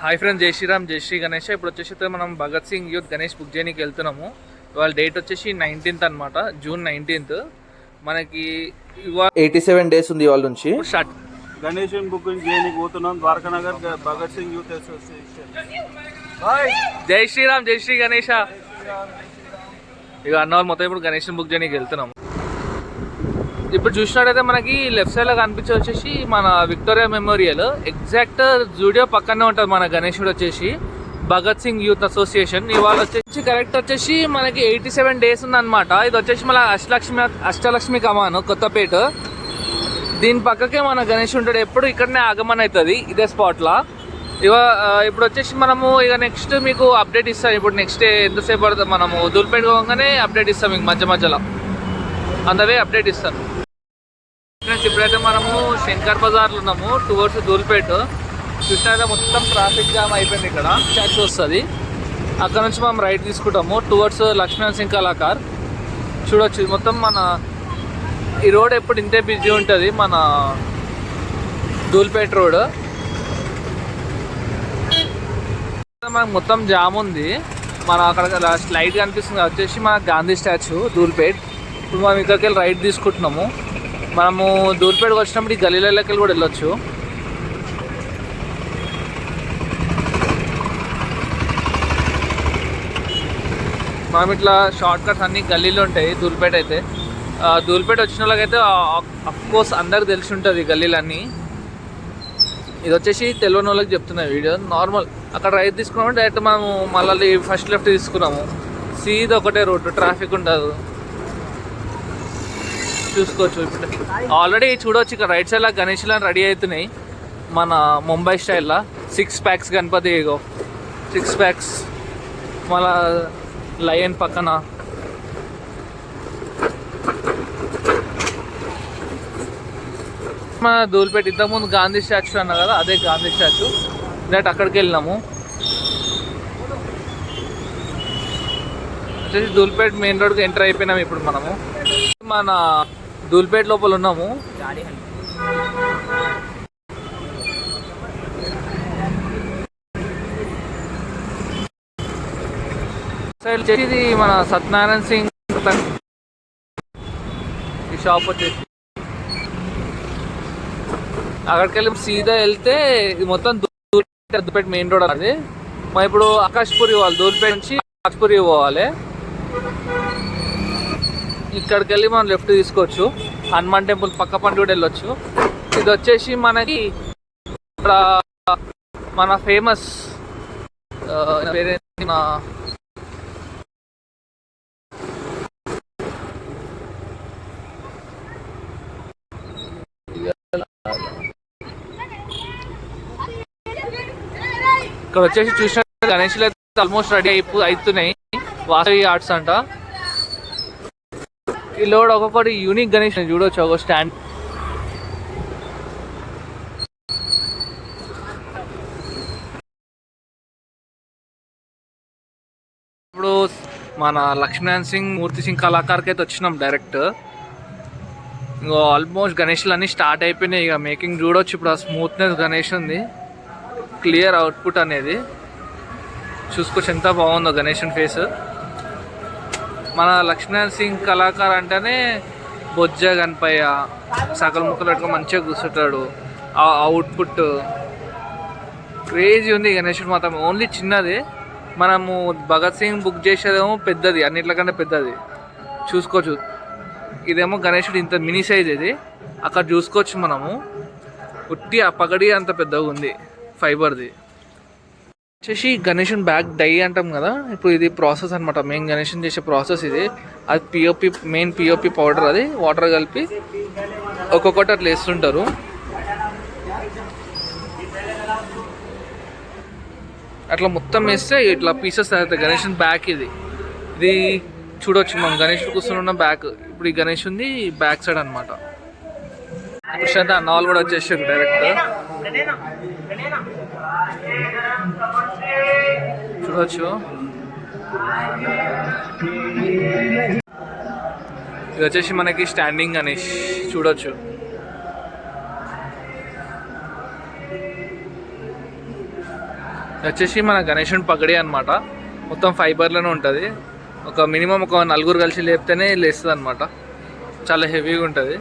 Hi friends, జై శ్రీరామ్, జై శ్రీ గణేష్. ఇప్పుడు వచ్చేసి మనం భగత్ సింగ్ యూత్ గణేష్ బుక్ చేయడానికి వెళ్తున్నాము. ఇవాళ డేట్ వచ్చేసి 19th అనమాట, జూన్ 19th. మనకి ఇవాళ 87 days ఉంది ఇవాళ నుంచి. గణేష్ బుకింగ్ చేయడానికి పోతున్నాం, ద్వారకానగర్ భగత్ సింగ్ యూత్ అసోసియేషన్. జై శ్రీరామ్, జై శ్రీ గణేష. ఇక అన్న వాళ్ళు మొత్తం ఇప్పుడు గణేష్ బుక్ చేయడానికి వెళ్తున్నాము. ఇప్పుడు చూసినట్టయితే మనకి లెఫ్ట్ సైడ్ లో కనిపించే వచ్చేసి మన విక్టోరియా మెమోరియల్. ఎగ్జాక్ట్ జూడియో పక్కనే ఉంటుంది మన గణేశుడు వచ్చేసి భగత్ సింగ్ యూత్ అసోసియేషన్. ఇవాళ వచ్చేసి కరెక్ట్ వచ్చేసి మనకి 87 days ఉందన్నమాట. ఇది వచ్చేసి మన అష్టలక్ష్మి కమాన్ కొత్తపేట. దీని పక్కకే మన గణేష్ ఉంటాడు, ఎప్పుడు ఇక్కడనే ఆగమన్ అవుతుంది ఇదే స్పాట్లో. ఇప్పుడు వచ్చేసి మనము ఇక నెక్స్ట్ మీకు అప్డేట్ ఇస్తాం. ఇప్పుడు నెక్స్ట్ ఎంతసేపు పడుతుంది, మనము దూల్పేట పోగానే అప్డేట్ ఇస్తాం మీకు మధ్య మధ్యలో అందవే అప్డేట్ ఇస్తాను. ఫ్రెండ్స్, ఇప్పుడైతే మనము శంకర్ బజార్లో ఉన్నాము, టువర్డ్స్ దూల్పేట. చూసినైతే మొత్తం ట్రాఫిక్ జామ్ అయిపోయింది. ఇక్కడ ట్యాక్సీ వస్తుంది, అక్కడ నుంచి మనం రైట్ తీసుకుంటాము టువర్డ్స్ లక్ష్మణ్ సింగ్ కళాకార్. చూడొచ్చు మొత్తం మన ఈ రోడ్ ఎప్పుడు ఇంతే బిజీ ఉంటుంది, మన దూల్పేట రోడ్. మనకు మొత్తం జామ్ ఉంది. మన అక్కడ స్లైడ్ కనిపిస్తుంది వచ్చేసి మన గాంధీ స్టాచ్యూ దూల్పేట్. ఇప్పుడు మనం ఇక్కడికి వెళ్ళి రైట్ తీసుకుంటున్నాము. మనము దూల్పేటకి వచ్చినప్పుడు ఈ గల్లీలకి వెళ్ళి కూడా వెళ్ళొచ్చు. మనం ఇట్లా షార్ట్ కట్స్ అన్ని గల్లీలో ఉంటాయి దూల్పేట అయితే. దూల్పేట వచ్చిన వాళ్ళకైతే అఫ్కోర్స్ అందరికి తెలిసి ఉంటుంది గల్లీలన్నీ. ఇది వచ్చేసి తెలియని వాళ్ళకి చెప్తున్నా వీడియో. నార్మల్ అక్కడ రైట్ తీసుకున్నాము, డైరెక్ట్ మనము మళ్ళీ ఫస్ట్ లెఫ్ట్ తీసుకున్నాము. సీదా ఒకటే రోడ్డు, ట్రాఫిక్ ఉండదు. చూసుకోవచ్చు. ఇప్పుడు ఆల్రెడీ చూడవచ్చు ఇక్కడ రైట్ సైడ్లో గణేష్లా రెడీ అవుతున్నాయి మన ముంబై స్టైల్లో. 6 packs గణపతి, 6 packs. మళ్ళా లయన్ పక్కన మన దూల్పేట. ఇంతకుముందు గాంధీ స్టాచ్యూ అన్నా కదా, అదే గాంధీ స్టాచ్యూ. డైరెక్ట్ అక్కడికి వెళ్ళినాము. వచ్చేసి దూల్పేట మెయిన్ రోడ్కి ఎంటర్ అయిపోయినాము. ఇప్పుడు మనము మన దూల్పేట లోపల ఉన్నాము. సైడ్ వచ్చేసి మన సత్యనారాయణ సింగ్ ఈ షాప్ వచ్చేసి. అక్కడికి వెళ్ళి సీదా వెళ్తే ఇది మొత్తం దూల్పేట మెయిన్ రోడ్. అది మనం ఇప్పుడు ఆకాష్పూరి పోవాలి, దూల్పేట నుంచి ఆకాష్పూరి పోవాలి. ఇక్కడికి వెళ్ళి మనం లెఫ్ట్ తీసుకోవచ్చు, హనుమాన్ టెంపుల్ పక్క పంట కూడా వెళ్ళొచ్చు. ఇది వచ్చేసి మనకి ఇక్కడ మన ఫేమస్ పేరేంటి, ఇక్కడ వచ్చేసి చూసిన గణేష్లు అయితే ఆల్మోస్ట్ రెడీ అవుతున్నాయి. వాసవి ఆర్ట్స్ అంట. ఈ లోడ్ ఒక్కొక్కటి యూనిక్ గణేష్ చూడవచ్చు. ఒక స్టాండ్ ఇప్పుడు మన లక్ష్మణ్ సింగ్ మూర్తి సింగ్ కళాకార్కి అయితే వచ్చినాం డైరెక్ట్. ఇంకో ఆల్మోస్ట్ గణేష్లు అన్నీ స్టార్ట్ అయిపోయినాయి. ఇక మేకింగ్ చూడవచ్చు. ఇప్పుడు ఆ స్మూత్నెస్ గణేష్ ఉంది, క్లియర్ అవుట్పుట్ అనేది చూసుకోవచ్చు. ఎంత బాగుందో గణేషన్ ఫేస్. మన లక్ష్మణ్ సింగ్ కళాకార్ అంటేనే బొజ్జ గణపయ్య, సకల ముక్కలు పెట్టుకొని మంచిగా కూర్చుంటాడు. ఆ అవుట్పుట్ క్రేజీ ఉంది గణేశుడు మాత్రం. ఓన్లీ చిన్నది. మనము భగత్ సింగ్ బుక్ చేసేదేమో పెద్దది, అన్నిట్లకంటే పెద్దది. చూసుకోవచ్చు. ఇదేమో గణేశుడు ఇంత మినీ సైజ్. ఇది అక్కడ చూసుకోవచ్చు మనము. ఉట్టి ఆ పగడి అంత పెద్దగా ఉంది, ఫైబర్ది. వచ్చేసి గణేషన్ బ్యాక్ డై అంటాం కదా, ఇప్పుడు ఇది ప్రాసెస్ అనమాట. మెయిన్ గణేషన్ చేసే ప్రాసెస్ ఇది. అది పిఓపి, మెయిన్ పిఓపి పౌడర్. అది వాటర్ కలిపి ఒక్కొక్కటి అట్లా వేస్తుంటారు. అట్లా మొత్తం వేస్తే ఇట్లా పీసెస్ అవుతాయి. గణేషన్ బ్యాక్ ఇది చూడవచ్చు మనం. గణేషుడు కూర్చొని ఉన్న బ్యాక్. ఇప్పుడు ఈ గణేష్ ఉంది బ్యాక్ సైడ్ అనమాట. కృష్ణ అన్న వాళ్ళు కూడా వచ్చేసారు డైరెక్ట్. చూడవచ్చు. ఇది వచ్చేసి మనకి స్టాండింగ్ గణేష్ చూడొచ్చు. వచ్చేసి మన గణేశుని పగడి అనమాట. మొత్తం ఫైబర్లోనే ఉంటుంది. ఒక మినిమం ఒక 4 కలిసి లేపితేనే లేస్తుంది అనమాట. చాలా హెవీగా ఉంటుంది.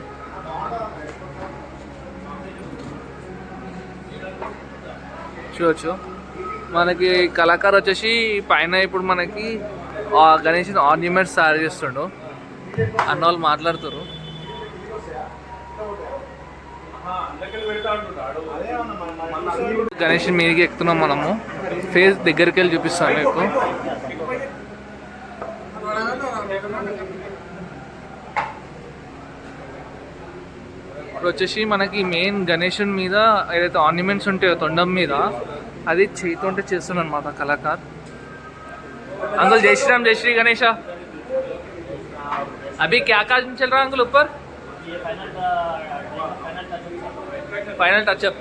చూడొచ్చు. మనకి కళాకారు వచ్చేసి పైన ఇప్పుడు మనకి గణేశుని ఆర్నమెంట్స్ తయారు చేస్తుండు. అన్న వాళ్ళు మాట్లాడుతారు. గణేశుని మీదకి ఎక్కుతున్నాం మనము. ఫేస్ దగ్గరికి వెళ్ళి చూపిస్తాను మీకు. ఇప్పుడు వచ్చేసి మనకి మెయిన్ గణేశుని మీద ఏదైతే ఆర్నమెంట్స్ ఉంటాయో తొండం మీద, అది చేతితోంటే చేస్తున్నాను అనమాట కళాకార్. अंकल जय श्री राम, जय श्री गणेशा. अभी क्या काम चल रहा है अंकल ऊपर? Final touch-up.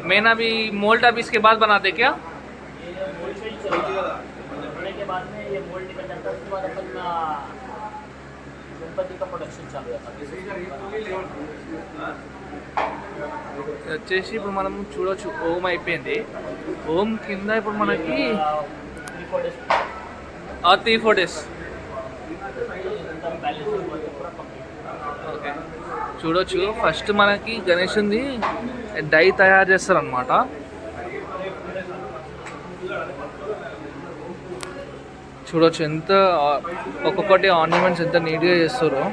मेन अभी मोल्ड अभी इसके बाद बनाते क्या? के बाद में ये मोल्ड निकल जाता है. उसके बाद अपन गणपति का प्रोडक्शन चालू होता है. వచ్చేసి ఇప్పుడు మనం చూడొచ్చు ఓం అయిపోయింది. ఓం కింద ఇప్పుడు మనకి 3-4 days. ఓకే, చూడొచ్చు. ఫస్ట్ మనకి గణేశుంది డై తయారు చేస్తారనమాట. చూడొచ్చు ఎంత ఒక్కొక్కటి ఆర్నమెంట్స్ ఎంత నీట్గా చేస్తారో.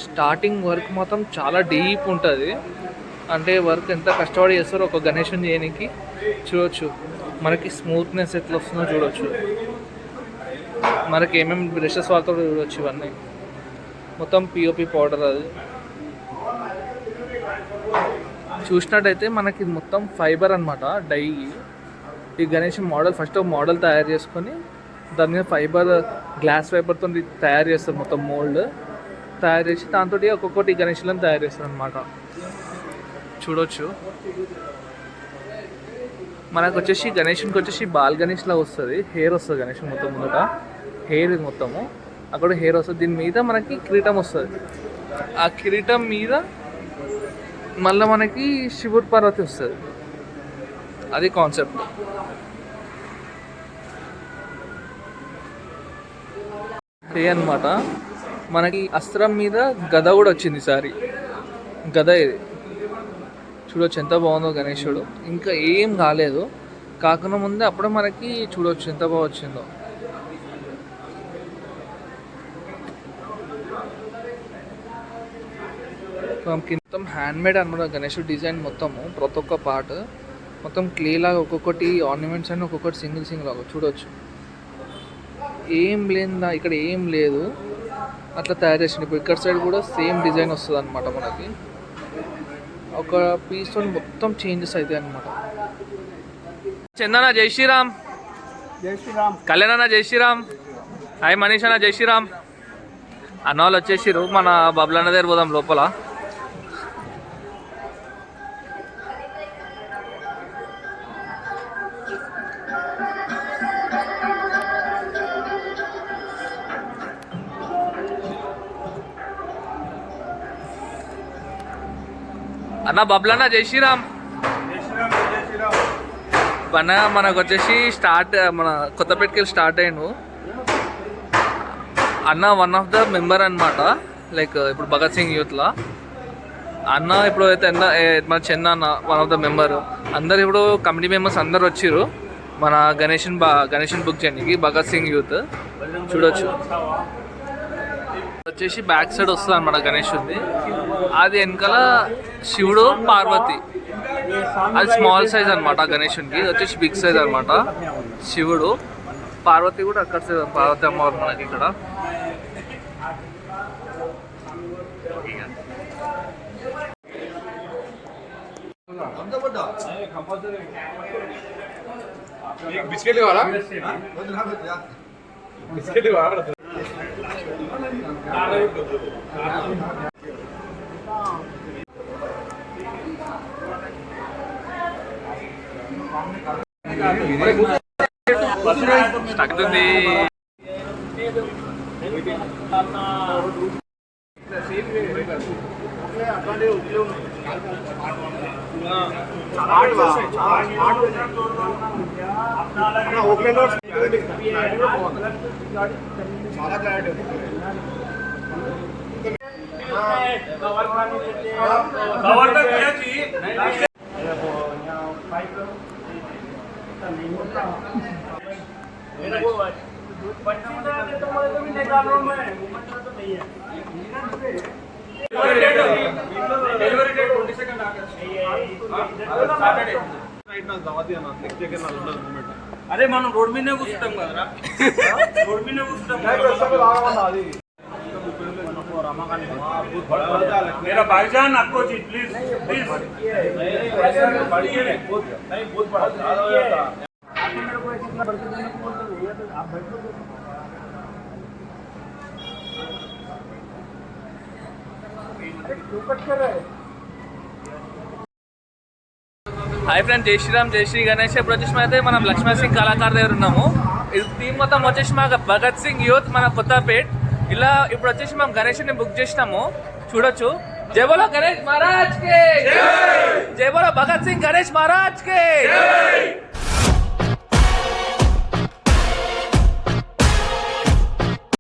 స్టార్టింగ్ వర్క్ మాత్రం చాలా డీప్ ఉంటుంది. అంటే వర్క్ ఎంత కష్టపడి చేస్తారో ఒక గణేశుని చేయడానికి. చూడొచ్చు మనకి స్మూత్నెస్ ఎట్లా వస్తుందో చూడొచ్చు. మనకి ఏమేమి బ్రషెస్ వాడుతూ చూడొచ్చు. ఇవన్నీ మొత్తం పిఓపి పౌడర్. అది చూసినట్టయితే మనకి మొత్తం ఫైబర్ అనమాట డై. ఈ గణేష్ మోడల్ ఫస్ట్ మోడల్ తయారు చేసుకొని దాని మీద ఫైబర్ గ్లాస్ ఫైబర్తో తయారు చేస్తారు. మొత్తం మోల్డ్ తయారు చేసి దాంతో ఒక్కొక్కటి గణేష్లను తయారు చేస్తారు అనమాట. చూడొచ్చు మనకు వచ్చేసి గణేషునికి వచ్చేసి బాల్ గణేష్లా వస్తుంది. హెయిర్ వస్తుంది గణేష్ మొత్తం ముందట. హెయిర్ మొత్తము అక్కడ హెయిర్ వస్తుంది. దీని మీద మనకి కిరీటం వస్తుంది. ఆ కిరీటం మీద మళ్ళీ మనకి శివుడు పార్వతి వస్తుంది. అది కాన్సెప్ట్. ఏ అనమాట మనకి అస్త్రం మీద గద కూడా వచ్చింది ఈసారి. గద ఇది చూడొచ్చు ఎంత బాగుందో గణేశుడు. ఇంకా ఏం కాలేదు, కాకుండా ముందే అప్పుడే మనకి చూడొచ్చు ఎంత బాగా వచ్చిందో. మొత్తం హ్యాండ్మేడ్ అనమాట గణేశుడు డిజైన్. మొత్తము ప్రతి ఒక్క పార్ట్ మొత్తం క్లే లాగా ఒక్కొక్కటి ఆర్నమెంట్స్ అని ఒక్కొక్కటి సింగిల్ లాగా చూడొచ్చు. ఏం లేదా ఇక్కడ ఏం లేదు, అట్లా తయారు చేసింది. ఇప్పుడు ఇక్కడ సైడ్ కూడా సేమ్ డిజైన్ వస్తుంది అనమాట. మనకి ఒక పీస్ తో మొత్తం చేంజెస్ అవుతాయి అనమాట. చందన జై శ్రీరామ్. జై శ్రీరామ్. కళ్యాణ్ అన్న జై శ్రీరామ్. హాయ్ మనీష్ అన్న జై శ్రీరామ్. అన్న వాళ్ళు వచ్చేసిరు. మన బబ్లన్న దగ్గర పోదాం లోపల. అన్న బబ్లన్న జై శ్రీరామ్. అన్న మనకు వచ్చేసి మన కొత్తపేటకి స్టార్ట్ అయ్యిండు అన్న. వన్ ఆఫ్ ద మెంబర్ అనమాట. లైక్ ఇప్పుడు భగత్ సింగ్ యూత్లో అన్న ఇప్పుడు అయితే మన చంద అన్న వన్ ఆఫ్ ద మెంబర్. అందరు ఇప్పుడు కమిటీ మెంబర్స్ అందరు వచ్చిర్రు మన గణేశన్ బుక్ చేయడానికి. భగత్ సింగ్ యూత్ చూడొచ్చు. వచ్చేసి బ్యాక్ సైడ్ వస్తుంది అనమాట గణేశుడిది. అది వెనకాల శివుడు పార్వతి. అది స్మాల్ సైజ్ అనమాట గణేశునికి. వచ్చేసి బిగ్ సైజ్ అనమాట శివుడు. పార్వతి కూడా అక్కడ సైజ్. పార్వతి అమ్మవారు మనకి ఇక్కడ. బిస్కెట్ కావాలా? బిస్కెట్ కావాలా? తగ్గుతుంది. అరే మనం రోడ్ మీదనే కూర్చుంటాం కదరా, రోడ్ మీదనే కూర్చుంటాం. मेरा भाईजान आपको जी प्लीज प्लीज హాయ్ ఫ్రెండ్, జై శ్రీరామ్, జై శ్రీ గణేష్. ఇప్పుడు వచ్చేసి అయితే మనం లక్ష్మణ్ సింగ్ కళాకారు దగ్గర ఉన్నాము. ఇది టీం మొత్తం వచ్చేసి మాకు భగత్ సింగ్ యూత్ మన కొత్తపేట్. ఇలా ఇప్పుడు వచ్చేసి మనం గణేష్ని బుక్ చేసినాము, చూడొచ్చు. జై బోలో గణేష్ మహారాజ్ కే, జై బోలో భగత్ సింగ్ గణేష్ మహారాజ్ కే.